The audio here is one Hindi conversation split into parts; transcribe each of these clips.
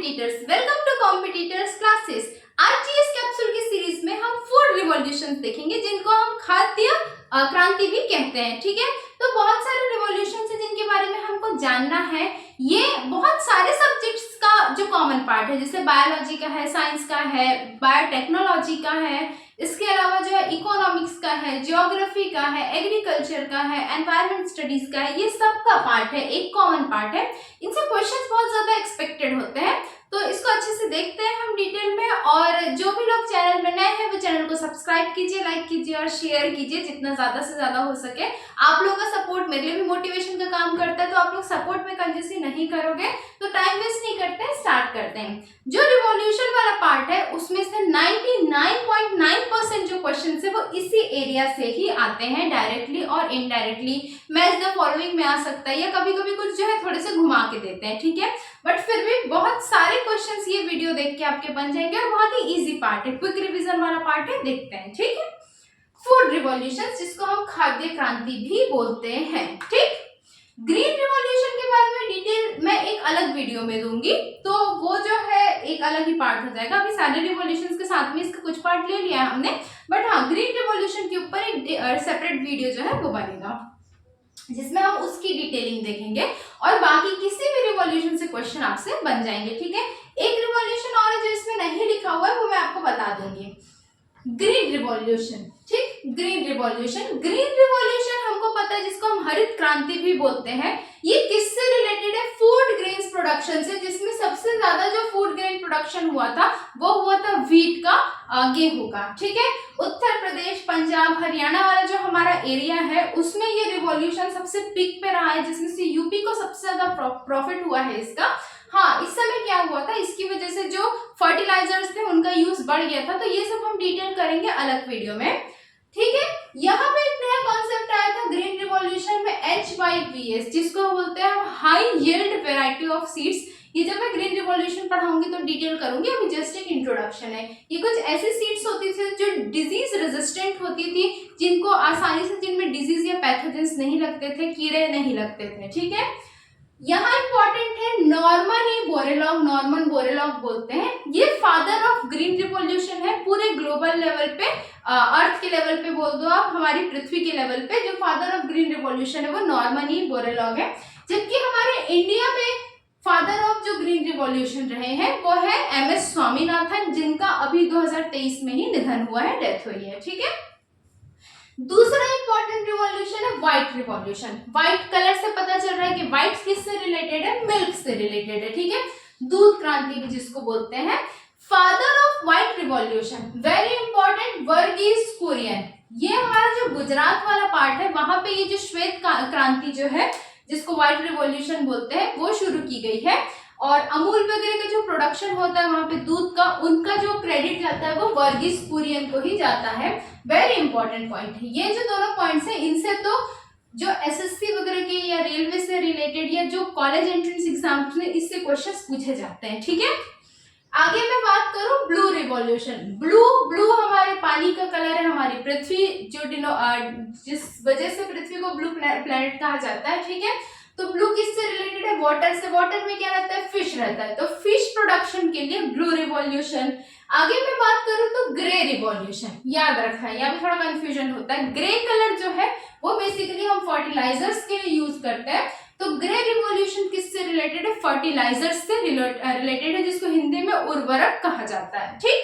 Competitors, welcome to competitors classes. आज की इस कैप्सूल की सीरीज में हम फूड रिवॉल्यूशंस देखेंगे, जिनको हम खाद्य क्रांति भी कहते हैं। ठीक है, तो बहुत सारे रिवॉल्यूशंस हैं जिनके बारे में हमको जानना है। ये बहुत सारे सब्जेक्ट्स का जो कॉमन पार्ट है, जैसे बायोलॉजी का है, साइंस का है, बायोटेक्नोलॉजी का है, इसके अलावा जो है इकोनॉमिक्स का है, ज्योग्राफी का है, एग्रीकल्चर का है, एनवायरमेंट स्टडीज का है। ये सब का पार्ट है, एक कॉमन पार्ट है। इनसे क्वेश्चंस बहुत ज्यादा एक्सपेक्टेड होते हैं, तो इसको अच्छे से देखते हैं हम डिटेल में। और जो भी लोग चैनल में नए हैं वो चैनल को सब्सक्राइब कीजिए, लाइक कीजिए और शेयर कीजिए जितना ज्यादा से ज्यादा हो सके। आप लोगों का सपोर्ट मेरे लिए भी मोटिवेशन का काम करता है, तो आप लोग सपोर्ट में कंजूसी नहीं करोगे तो टाइम वेस्ट नहीं करते हैं, स्टार्ट करते हैं। जो रिवॉल्यूशन वाला पार्ट है उसमें से 99.9% जो क्वेश्चन है वो इसी एरिया से ही आते हैं, डायरेक्टली और इनडायरेक्टली। मैच द फॉलोइंग में आ सकता है, या कभी कभी कुछ जो है थोड़े से घुमा के देते हैं। ठीक है, बट फिर भी बहुत सारे क्वेश्चंस ये वीडियो देख के आपके बन जाएंगे और बहुत ही इजी पार्ट है, क्विक रिवीजन वाला पार्ट है। देखते हैं। ठीक है, फूड रिवॉल्यूशन, जिसको हम खाद्य क्रांति भी बोलते हैं। ठीक, ग्रीन रिवॉल्यूशन के बारे में डिटेल मैं एक अलग वीडियो में दूंगी, तो वो जो है एक अलग ही पार्ट हो जाएगा। अभी सारे रिवॉल्यूशंस के साथ में इसका कुछ पार्ट ले लिया है हमने, बट हाँ, ग्रीन रिवॉल्यूशन के ऊपर एक सेपरेट वीडियो जो है वो बनेगा, जिसमें हम उसकी डिटेलिंग देखेंगे और बाकी किसी भी रिवॉल्यूशन से क्वेश्चन आपसे बन जाएंगे। ठीक है, एक रिवॉल्यूशन और है जो इसमें नहीं लिखा हुआ है, वो मैं आपको बता दूंगी, ग्रीन रिवॉल्यूशन। ठीक, ग्रीन रिवॉल्यूशन हमको पता है, जिसको हम हरित क्रांति भी बोलते हैं। ये किससे रिलेटेड है? फूड ग्रेन्स प्रोडक्शन से, जिसमें सबसे ज्यादा जो फूड ग्रेन प्रोडक्शन हुआ था वो हुआ था व्हीट का, गेहूं का। ठीक है, उत्तर प्रदेश, पंजाब, हरियाणा वाला जो हमारा एरिया है उसमें ये रिवॉल्यूशन सबसे पीक पे रहा है, जिसमें से यूपी को सबसे ज्यादा प्रॉफिट हुआ है इसका। हाँ, इस समय क्या हुआ था, इसकी वजह से जो फर्टिलाइजर्स थे उनका यूज बढ़ गया था, तो ये सब हम डिटेल करेंगे अलग वीडियो में। ठीक है, यहाँ पे एक नया कॉन्सेप्ट आया था ग्रीन रिवॉल्यूशन में, HYVS, जिसको बोलते हैं high yield variety of seeds. ये जब मैं ग्रीन रिवॉल्यूशन पढ़ाऊंगी तो डिटेल करूंगी, अभी जस्ट एक इंट्रोडक्शन है। ये कुछ ऐसी सीड्स होती थी जो डिजीज रेजिस्टेंट होती थी, जिनको आसानी से, जिनमें डिजीज या पैथोजेंस नहीं लगते थे, कीड़े नहीं लगते थे। ठीक है, यहाँ इंपॉर्टेंट है नॉर्मन बोरेलॉग बोलते हैं। ये फादर ऑफ ग्रीन रिवॉल्यूशन है पूरे ग्लोबल लेवल पे, अर्थ के लेवल पे बोल दो आप, हमारी पृथ्वी के लेवल पे जो फादर ऑफ ग्रीन रिवॉल्यूशन है वो नॉर्मन बोरेलॉग है। जबकि हमारे इंडिया में फादर ऑफ जो ग्रीन रिवॉल्यूशन रहे हैं वो है MS स्वामीनाथन, जिनका अभी 2023 में ही निधन हुआ है, डेथ हुई है। ठीक है, दूसरा इंपॉर्टेंट रिवॉल्यूशन है व्हाइट रिवॉल्यूशन। व्हाइट कलर से पता चल रहा है कि व्हाइट किससे रिलेटेड है? मिल्क से रिलेटेड है। ठीक है, दूध क्रांति भी जिसको बोलते हैं। Father of white revolution, very important, Verghese Kurien. ये हमारा जो गुजरात वाला पार्ट है, वहां पे ये जो श्वेत क्रांति जो है, जिसको व्हाइट रिवॉल्यूशन बोलते हैं, वो शुरू की गई है। और अमूल वगैरह का जो प्रोडक्शन होता है वहां पे दूध का, उनका जो क्रेडिट जाता है वो वर्गीस कुरियन को ही जाता है। वेरी इंपॉर्टेंट पॉइंट है। ये जो दोनों पॉइंट्स हैं, इनसे तो जो SSC वगैरह के या रेलवे से रिलेटेड या जो कॉलेज एंट्रेंस एग्जाम्स में इससे क्वेश्चंस पूछे जाते हैं। ठीक है, आगे मैं बात करूं ब्लू रिवॉल्यूशन। ब्लू हमारे पानी का कलर है, हमारी पृथ्वी जो जिस वजह से पृथ्वी को ब्लू प्लैनेट कहा जाता है। ठीक है, तो ब्लू किससे रिलेटेड है? वाटर से। वाटर में क्या रहता है? फिश रहता है, तो फिश प्रोडक्शन के लिए ब्लू रिवॉल्यूशन। आगे मैं बात करूं तो ग्रे रिवॉल्यूशन। याद रखना है, यहाँ पे थोड़ा कंफ्यूजन होता है। ग्रे कलर जो है वो बेसिकली हम फर्टिलाइजर्स के लिए यूज करते हैं, तो ग्रे रिवॉल्यूशन किससे रिलेटेड है? फर्टिलाइजर्स से रिलेटेड है, जिसको हिंदी में उर्वरक कहा जाता है। ठीक,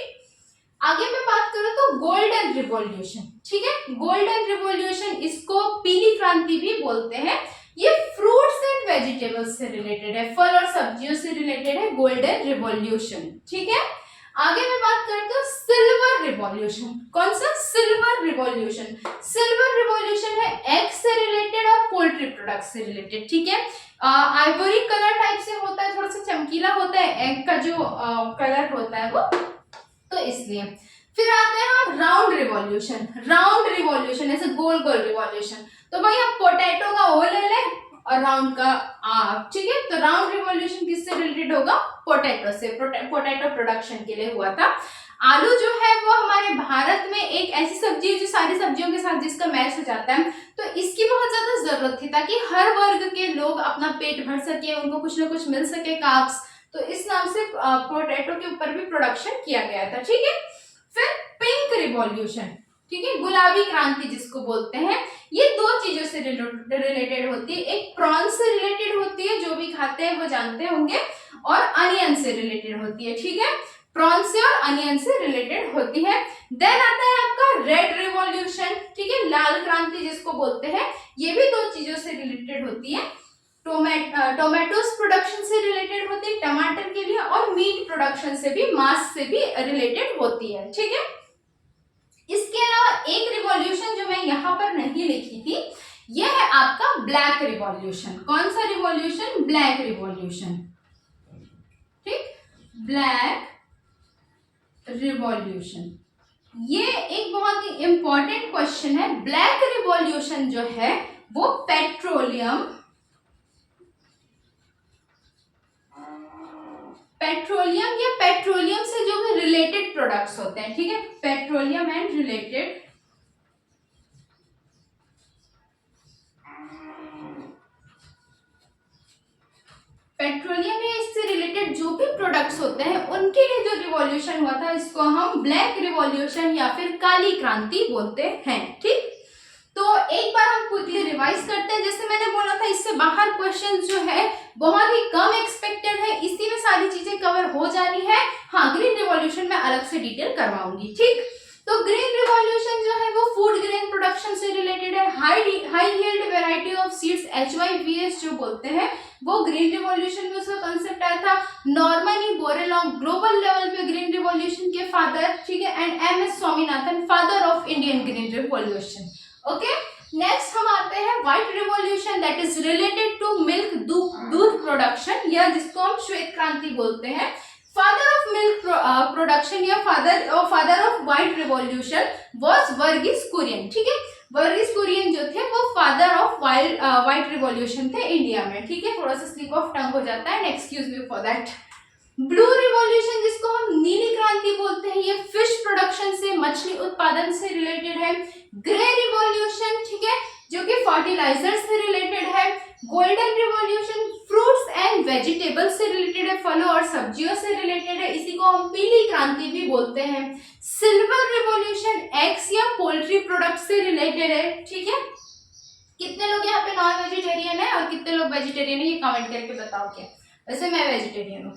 आगे मैं बात करूं तो गोल्डन रिवॉल्यूशन। ठीक है, गोल्डन रिवॉल्यूशन, इसको पीली क्रांति भी बोलते हैं। ये फ्रूट्स एंड वेजिटेबल्स से रिलेटेड है, फल और सब्जियों से रिलेटेड है गोल्डन रिवॉल्यूशन। ठीक है, आगे मैं बात करती हूँ सिल्वर रिवॉल्यूशन। कौन सा? Silver revolution. सिल्वर रिवॉल्यूशन है एग से रिलेटेड और पोल्ट्री प्रोडक्ट से रिलेटेड। ठीक है, आइवरी कलर टाइप से होता है, थोड़ा सा चमकीला होता है एग का जो कलर होता है वो, तो इसलिए। फिर आते हैं हम राउंड रिवॉल्यूशन, ऐसे गोल गोल रिवॉल्यूशन। तो भाई आप पोटैटो का ओ ले ले और राउंड का आ। ठीक है, तो राउंड रिवॉल्यूशन किससे रिलेटेड होगा? पोटैटो से, पोटैटो प्रोडक्शन के लिए हुआ था। आलू जो है वो हमारे भारत में एक ऐसी सब्जी है जो सारी सब्जियों के साथ जिसका मैच हो जाता है, तो इसकी बहुत ज्यादा जरूरत थी ताकि हर वर्ग के लोग अपना पेट भर सके, उनको कुछ ना कुछ मिल सके कार्ब्स, तो इस नाम से पोटैटो के ऊपर भी प्रोडक्शन किया गया था, ठीक है। फिर पिंक रिवॉल्यूशन, ठीक है, गुलाबी क्रांति जिसको बोलते हैं, ये दो चीजों से रिलेटेड होती है। एक प्रॉन से रिलेटेड होती है, जो भी खाते हैं वो जानते होंगे, और अनियन से रिलेटेड होती है, ठीक है। प्रॉन से और अनियन से रिलेटेड होती है। देन आता है आपका रेड रिवॉल्यूशन, ठीक है, लाल क्रांति जिसको बोलते हैं, ये भी दो चीजों से रिलेटेड होती है। टोमेटोज प्रोडक्शन से रिलेटेड होती है, टमाटर के लिए, और मीट प्रोडक्शन से भी, मांस से भी रिलेटेड होती है, ठीक है। इसके अलावा एक रिवॉल्यूशन जो मैं यहाँ पर नहीं लिखी थी, यह है आपका ब्लैक रिवॉल्यूशन। कौन सा रिवॉल्यूशन? ब्लैक रिवॉल्यूशन, ठीक, ब्लैक रिवॉल्यूशन। ये एक बहुत ही इंपॉर्टेंट क्वेश्चन है। ब्लैक रिवॉल्यूशन जो है वो पेट्रोलियम या पेट्रोलियम से जो भी रिलेटेड प्रोडक्ट्स होते हैं, ठीक है, पेट्रोलियम एंड रिलेटेड पेट्रोलियम या इससे रिलेटेड जो भी प्रोडक्ट्स होते हैं उनके लिए जो रिवॉल्यूशन हुआ था, इसको हम ब्लैक रिवॉल्यूशन या फिर काली क्रांति बोलते हैं, ठीक। तो एक बार हम क्विकली रिवाइज करते हैं। जैसे मैंने बोला था, इससे बाहर क्वेश्चंस जो है बहुत ही कम एक्सपेक्टेड है, इसी में सारी चीजें कवर हो जानी है। हाँ, ग्रीन रिवॉल्यूशन में अलग से डिटेल करवाऊंगी, ठीक। तो ग्रीन रिवॉल्यूशन जो है वो फूड ग्रेन प्रोडक्शन से रिलेटेड है। High yield variety of seeds, HYVS जो बोलते हैं, वो ग्रीन रिवॉल्यूशन में उसका कंसेप्ट आया था। Norman E Borlaug global level पे ग्रीन रिवॉल्यूशन के फादर, ठीक है, and MS Swaminathan father of Indian green revolution. Okay, next हम आते हैं white revolution, that is related to milk, दूध प्रोडक्शन, या जिसको हम श्वेत क्रांति बोलते हैं। फादर ऑफ मिल्क प्रोडक्शन या father of white revolution was Verghese Kurien, ठीक है। वर्गीस कुरियन जो थे वो फादर ऑफ व्हाइट रिवॉल्यूशन थे इंडिया में, ठीक है। थोड़ा सा स्लिप ऑफ टंग हो जाता है, excuse me for that. Blue revolution जिसको हम नीली क्रांति बोलते हैं, ये फिश प्रोडक्शन से, मछली उत्पादन से रिलेटेड है। ग्रे रिवॉल्यूशन, ठीक है, जो कि फर्टिलाइजर से रिलेटेड है। Golden revolution fruits and vegetables से रिलेटेड है, फलों और सब्जियों से रिलेटेड है, इसी को हम पीली क्रांति भी बोलते हैं। सिल्वर रिवॉल्यूशन एग्स या पोल्ट्री प्रोडक्ट से रिलेटेड है, ठीक है। कितने लोग यहाँ पे नॉन वेजिटेरियन है और कितने लोग वेजिटेरियन है, ये कमेंट करके बताओ क्या। वैसे मैं वेजिटेरियन हूँ।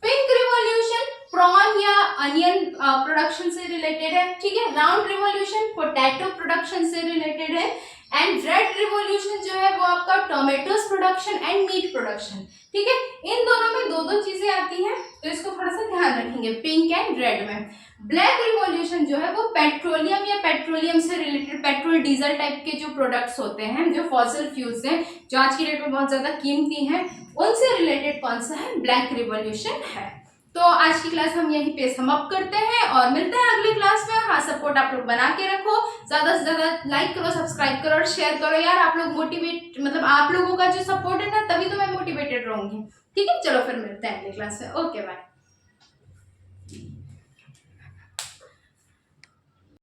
पिंक रिवॉल्यूशन प्रॉन या अनियन प्रोडक्शन से रिलेटेड है, ठीक है। राउंड रिवॉल्यूशन पोटैटो प्रोडक्शन से रिलेटेड है। एंड रेड रिवॉल्यूशन जो है वो आपका tomatoes production and meat production, ठीक है। इन दोनों में दो दो चीजें आती हैं, तो इसको थोड़ा सा ध्यान रखेंगे पिंक एंड रेड में। ब्लैक रिवॉल्यूशन जो है वो पेट्रोलियम या पेट्रोलियम से रिलेटेड, पेट्रोल डीजल टाइप के जो प्रोडक्ट्स होते हैं, जो फॉसिल फ्यूल्स हैं, जो आज की डेट में बहुत ज्यादा कीमती हैं, उनसे रिलेटेड कौन सा है? ब्लैक रिवॉल्यूशन है। तो आज की क्लास हम यहीं पे समाप्त करते हैं और मिलते हैं अगली क्लास में। हाँ, सपोर्ट आप लोग बना के रखो, ज्यादा से ज्यादा लाइक करो, सब्सक्राइब करो और शेयर करो यार। आप लोग मोटिवेट, मतलब आप लोगों का जो सपोर्ट है ना, तभी तो मैं मोटिवेटेड रहूंगी, ठीक है। चलो फिर मिलते हैं अगली क्लास में। Okay, bye.